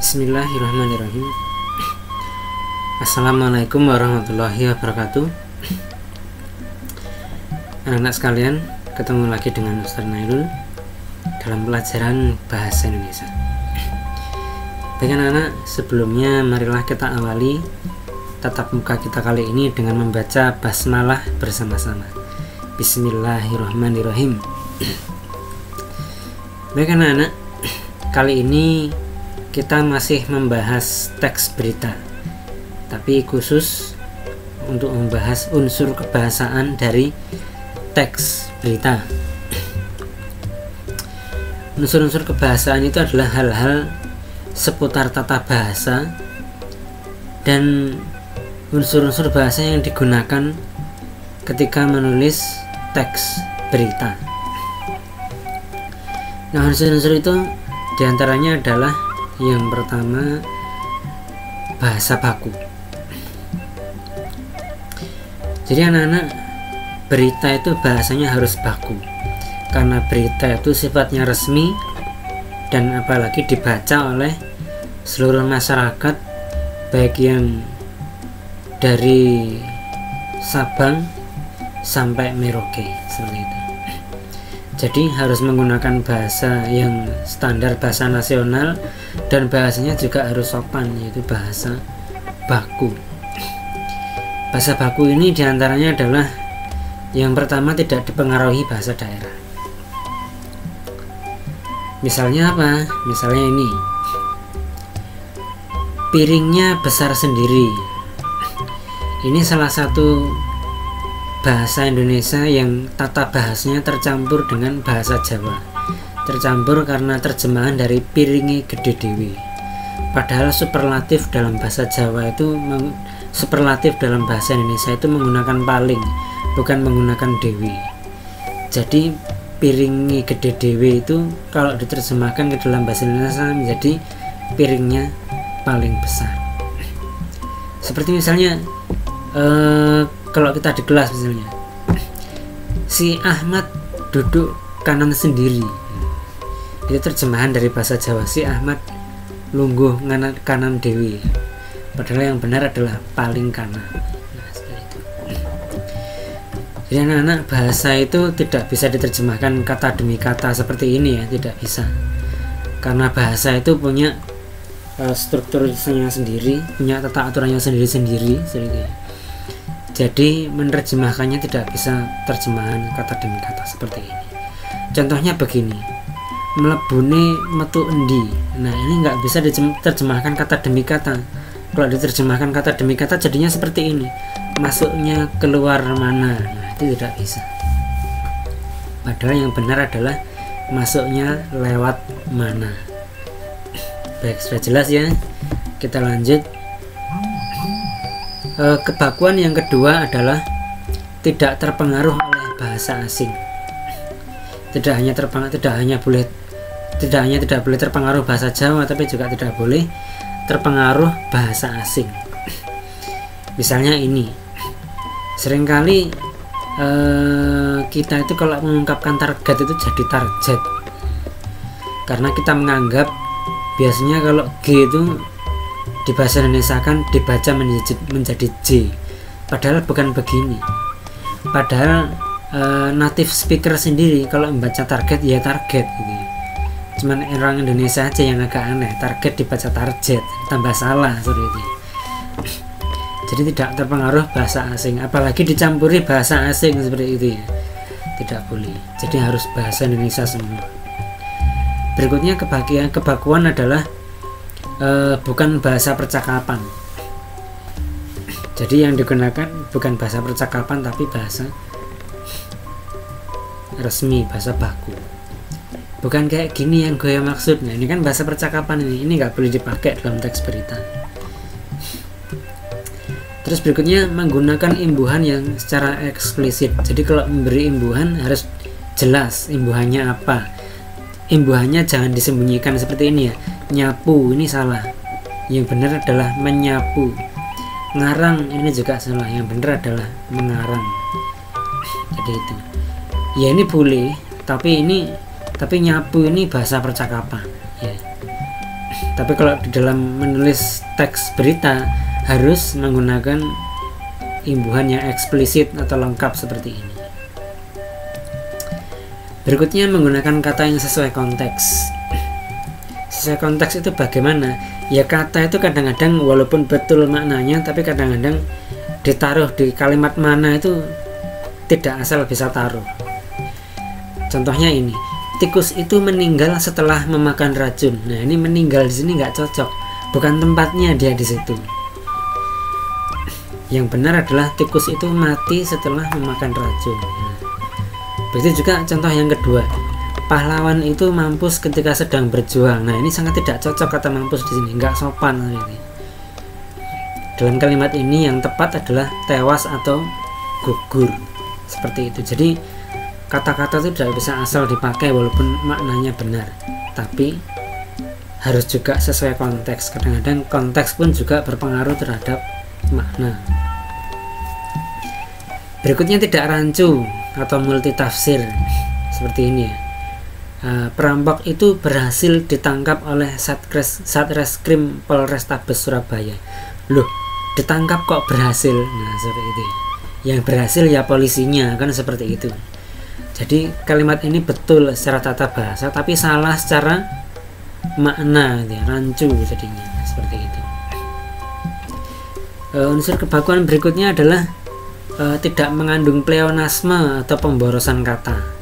Bismillahirrahmanirrahim. Assalamualaikum warahmatullahi wabarakatuh. Anak-anak sekalian, ketemu lagi dengan Ustaz Nailul dalam pelajaran bahasa Indonesia. Baik anak-anak, sebelumnya marilah kita awali tatap muka kita kali ini dengan membaca basmalah bersama-sama. Bismillahirrahmanirrahim. Baik anak-anak, kali ini kita masih membahas teks berita, tapi khusus untuk membahas unsur kebahasaan dari teks berita. Unsur-unsur kebahasaan itu adalah hal-hal seputar tata bahasa dan unsur-unsur bahasa yang digunakan ketika menulis teks berita. Nah, unsur-unsur itu diantaranya adalah yang pertama, bahasa baku. Jadi anak-anak, berita itu bahasanya harus baku, karena berita itu sifatnya resmi dan apalagi dibaca oleh seluruh masyarakat, baik yang dari Sabang sampai Merauke, seperti itu. Jadi harus menggunakan bahasa yang standar, bahasa nasional, dan bahasanya juga harus sopan, yaitu bahasa baku. Bahasa baku ini diantaranya adalah yang pertama, tidak dipengaruhi bahasa daerah. Misalnya apa? Misalnya ini, piringnya besar sendiri. Ini salah satu bahasa Indonesia yang tata bahasanya tercampur dengan bahasa Jawa. Tercampur karena terjemahan dari piringi gede dewi. Padahal superlatif dalam bahasa Jawa itu, superlatif dalam bahasa Indonesia itu menggunakan paling, bukan menggunakan dewi. Jadi piringi gede dewi itu kalau diterjemahkan ke dalam bahasa Indonesia menjadi piringnya paling besar. Seperti misalnya kalau kita di kelas misalnya, si Ahmad duduk kanan sendiri, itu terjemahan dari bahasa Jawa, si Ahmad lungguh kanan dewi, padahal yang benar adalah paling kanan. Nah, seperti itu. Jadi anak-anak, bahasa itu tidak bisa diterjemahkan kata demi kata seperti ini ya, tidak bisa, karena bahasa itu punya strukturnya sendiri, punya tata aturannya sendiri-sendiri, seperti itu. Jadi menerjemahkannya tidak bisa terjemahan kata demi kata seperti ini. Contohnya begini, melebune metu endi. Nah, ini nggak bisa diterjemahkan kata demi kata. Kalau diterjemahkan kata demi kata jadinya seperti ini, masuknya keluar mana. Nah, itu tidak bisa. Padahal yang benar adalah masuknya lewat mana. Baik, sudah jelas ya. Kita lanjut. Kebakuan yang kedua adalah tidak terpengaruh oleh bahasa asing. Tidak hanya tidak boleh terpengaruh bahasa Jawa, tapi juga tidak boleh terpengaruh bahasa asing. Misalnya ini, seringkali kita itu kalau mengungkapkan target itu jadi target, karena kita menganggap biasanya kalau G itu di bahasa Indonesia kan dibaca menjadi J, padahal bukan begini. Padahal native speaker sendiri kalau membaca target ya target gitu. Cuman orang Indonesia aja yang agak aneh, target dibaca target, tambah salah seperti itu. Jadi tidak terpengaruh bahasa asing, apalagi dicampuri bahasa asing seperti itu ya, tidak boleh. Jadi harus bahasa Indonesia semua. Berikutnya kebakuan adalah bukan bahasa percakapan. Jadi yang digunakan bukan bahasa percakapan, tapi bahasa resmi, bahasa baku. Bukan kayak gini yang gue maksudnya. Ini kan bahasa percakapan ini nggak boleh dipakai dalam teks berita. Terus berikutnya, menggunakan imbuhan yang secara eksplisit. Jadi kalau memberi imbuhan harus jelas imbuhannya apa. Imbuhannya jangan disembunyikan seperti ini ya. Nyapu, ini salah. Yang benar adalah menyapu. Ngarang, ini juga salah. Yang benar adalah mengarang. Jadi itu. Ya ini boleh, tapi nyapu ini bahasa percakapan ya. Tapi kalau di dalam menulis teks berita harus menggunakan imbuhan yang eksplisit atau lengkap seperti ini. Berikutnya menggunakan kata yang sesuai konteks. Sesuai konteks itu bagaimana? Ya kata itu kadang-kadang walaupun betul maknanya, tapi kadang-kadang ditaruh di kalimat mana itu tidak asal bisa taruh. Contohnya ini, tikus itu meninggal setelah memakan racun. Nah ini meninggal di sini nggak cocok, bukan tempatnya dia di situ. Yang benar adalah tikus itu mati setelah memakan racun. Nah, begitu juga contoh yang kedua, pahlawan itu mampus ketika sedang berjuang. Nah ini sangat tidak cocok kata mampus di sini, nggak sopan ini. Dalam kalimat ini yang tepat adalah tewas atau gugur, seperti itu. Jadi kata-kata itu tidak bisa asal dipakai walaupun maknanya benar, tapi harus juga sesuai konteks. Kadang-kadang konteks pun juga berpengaruh terhadap makna. Berikutnya tidak rancu atau multitafsir seperti ini ya. Perampok itu berhasil ditangkap oleh Satreskrim Polrestabes Surabaya. Loh, ditangkap kok berhasil? Nah seperti itu. Yang berhasil ya polisinya, kan seperti itu. Jadi kalimat ini betul secara tata bahasa, tapi salah secara makna, ya, rancu jadinya seperti itu. Unsur kebakuan berikutnya adalah tidak mengandung pleonasme atau pemborosan kata.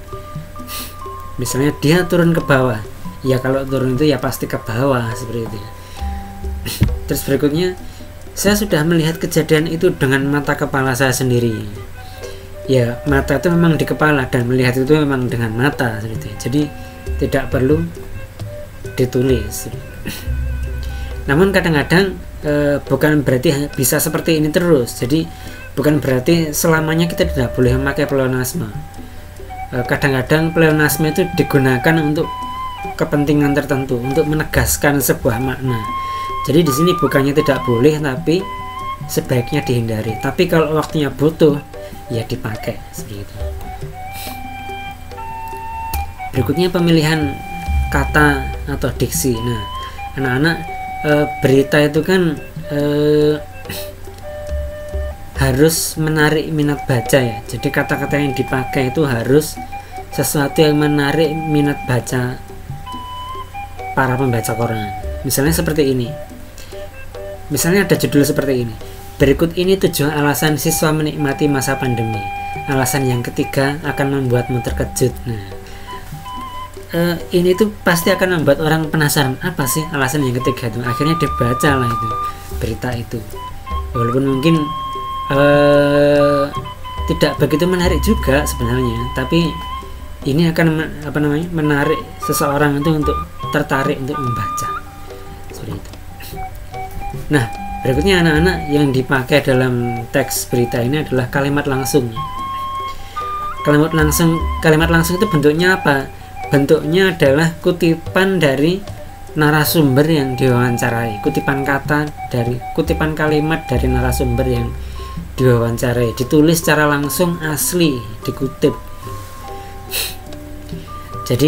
Misalnya dia turun ke bawah, ya kalau turun itu ya pasti ke bawah seperti itu. Terus berikutnya, saya sudah melihat kejadian itu dengan mata kepala saya sendiri. Ya mata itu memang di kepala dan melihat itu memang dengan mata seperti itu. Jadi tidak perlu ditulis. Namun kadang-kadang bukan berarti bisa seperti ini terus. Jadi bukan berarti selamanya kita tidak boleh memakai pleonasme. Kadang-kadang pleonasme itu digunakan untuk kepentingan tertentu, untuk menegaskan sebuah makna. Jadi di sini bukannya tidak boleh, tapi sebaiknya dihindari. Tapi kalau waktunya butuh, ya dipakai seperti itu. Berikutnya pemilihan kata atau diksi. Nah, anak-anak, berita itu kan harus menarik minat baca ya. Jadi kata-kata yang dipakai itu harus sesuatu yang menarik minat baca para pembaca koran. Misalnya seperti ini. Misalnya ada judul seperti ini. Berikut ini 7 alasan siswa menikmati masa pandemi. Alasan yang ketiga akan membuatmu terkejut. Nah, ini tuh pasti akan membuat orang penasaran, apa sih alasan yang ketiga itu. Akhirnya dibaca lah itu berita itu. Walaupun mungkin tidak begitu menarik juga sebenarnya, tapi ini akan menarik seseorang itu untuk tertarik untuk membaca seperti itu. Nah, berikutnya anak-anak, yang dipakai dalam teks berita ini adalah kalimat langsung. Kalimat langsung itu bentuknya apa? Bentuknya adalah kutipan dari narasumber yang diwawancarai, kutipan kalimat dari narasumber yang diwawancarai, ditulis secara langsung asli, dikutip. Jadi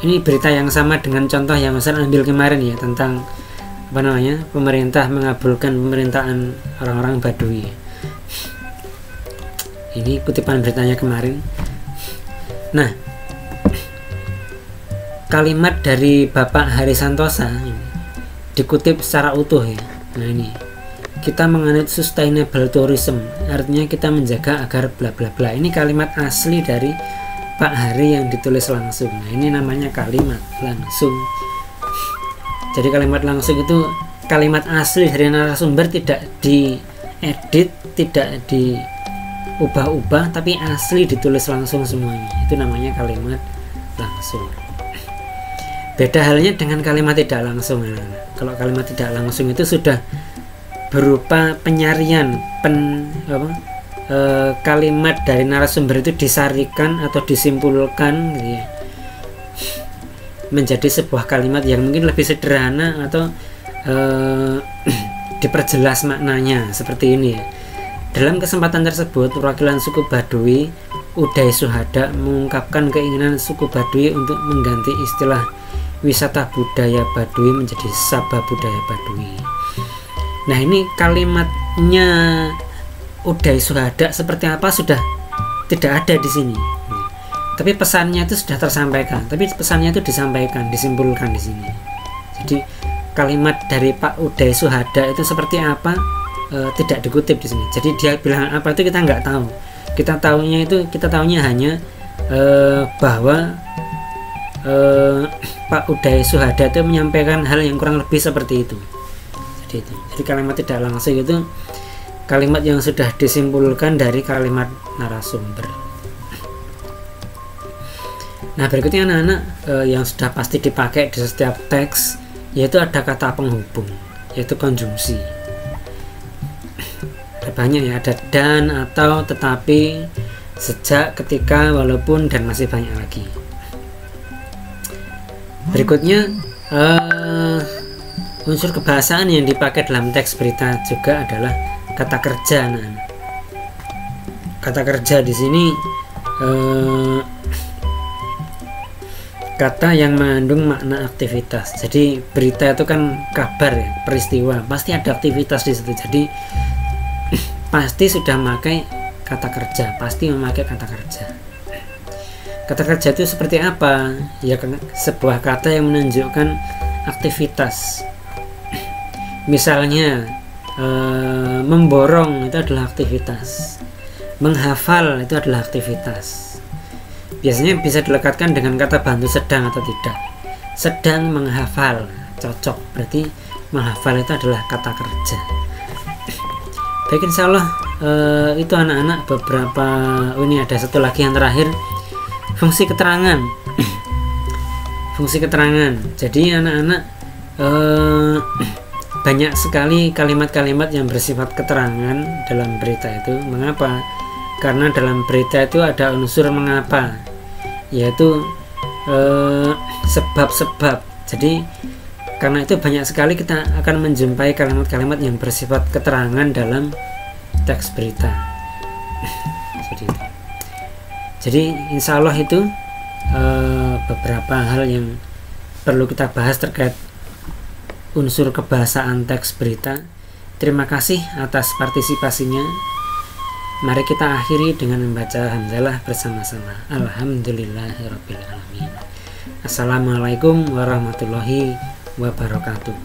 ini berita yang sama dengan contoh yang saya ambil kemarin ya, tentang pemerintah mengabulkan pemerintahan orang-orang Baduy. Ini kutipan beritanya kemarin. Nah, kalimat dari Bapak Hari Santosa ini dikutip secara utuh ya. Nah ini, kita menganut sustainable tourism, artinya kita menjaga agar bla bla bla. Ini kalimat asli dari Pak Hari yang ditulis langsung. Nah ini namanya kalimat langsung. Jadi kalimat langsung itu kalimat asli dari narasumber, tidak diedit, tidak diubah-ubah, tapi asli ditulis langsung semuanya. Itu namanya kalimat langsung. Beda halnya dengan kalimat tidak langsung. Kalau kalimat tidak langsung itu sudah berupa penyarian, kalimat dari narasumber itu disarikan atau disimpulkan gitu ya, menjadi sebuah kalimat yang mungkin lebih sederhana atau diperjelas maknanya seperti ini ya. Dalam kesempatan tersebut, perwakilan suku Baduy, Uday Suhada, mengungkapkan keinginan suku Baduy untuk mengganti istilah wisata budaya Baduy menjadi Sabah budaya Baduy. Nah, ini kalimatnya Uday Suhada seperti apa sudah tidak ada di sini. Tapi pesannya itu sudah tersampaikan. Tapi pesannya itu disampaikan, disimpulkan di sini. Jadi kalimat dari Pak Uday Suhada itu seperti apa tidak dikutip di sini. Jadi dia bilang apa itu kita nggak tahu. Kita tahunya hanya bahwa Pak Uday Suhada itu menyampaikan hal yang kurang lebih seperti itu. Jadi kalimat tidak langsung itu kalimat yang sudah disimpulkan dari kalimat narasumber. Nah, berikutnya anak-anak yang sudah pasti dipakai di setiap teks, yaitu ada kata penghubung, yaitu konjungsi. Ada banyak ya, ada dan, atau, tetapi, sejak, ketika, walaupun, dan masih banyak lagi. Berikutnya unsur kebahasaan yang dipakai dalam teks berita juga adalah kata kerja. Kata kerja di sini kata yang mengandung makna aktivitas. Jadi berita itu kan kabar ya, peristiwa, pasti ada aktivitas di situ. Jadi pasti sudah memakai kata kerja, pasti memakai kata kerja. Kata kerja itu seperti apa? Ya, sebuah kata yang menunjukkan aktivitas. Misalnya memborong itu adalah aktivitas, menghafal itu adalah aktivitas. Biasanya bisa dilekatkan dengan kata bantu sedang atau tidak. Sedang menghafal cocok, berarti menghafal itu adalah kata kerja. Baik, insya Allah itu anak-anak beberapa. Ini ada satu lagi yang terakhir, fungsi keterangan. Fungsi keterangan. Jadi anak-anak banyak sekali kalimat-kalimat yang bersifat keterangan dalam berita itu. Mengapa? Karena dalam berita itu ada unsur mengapa, yaitu sebab-sebab. Jadi karena itu banyak sekali kita akan menjumpai kalimat-kalimat yang bersifat keterangan dalam teks berita. Jadi insya Allah itu beberapa hal yang perlu kita bahas terkait unsur kebahasaan teks berita. Terima kasih atas partisipasinya. Mari kita akhiri dengan membaca hamdalah bersama-sama. Alhamdulillahirabbil alamin. Assalamualaikum warahmatullahi wabarakatuh.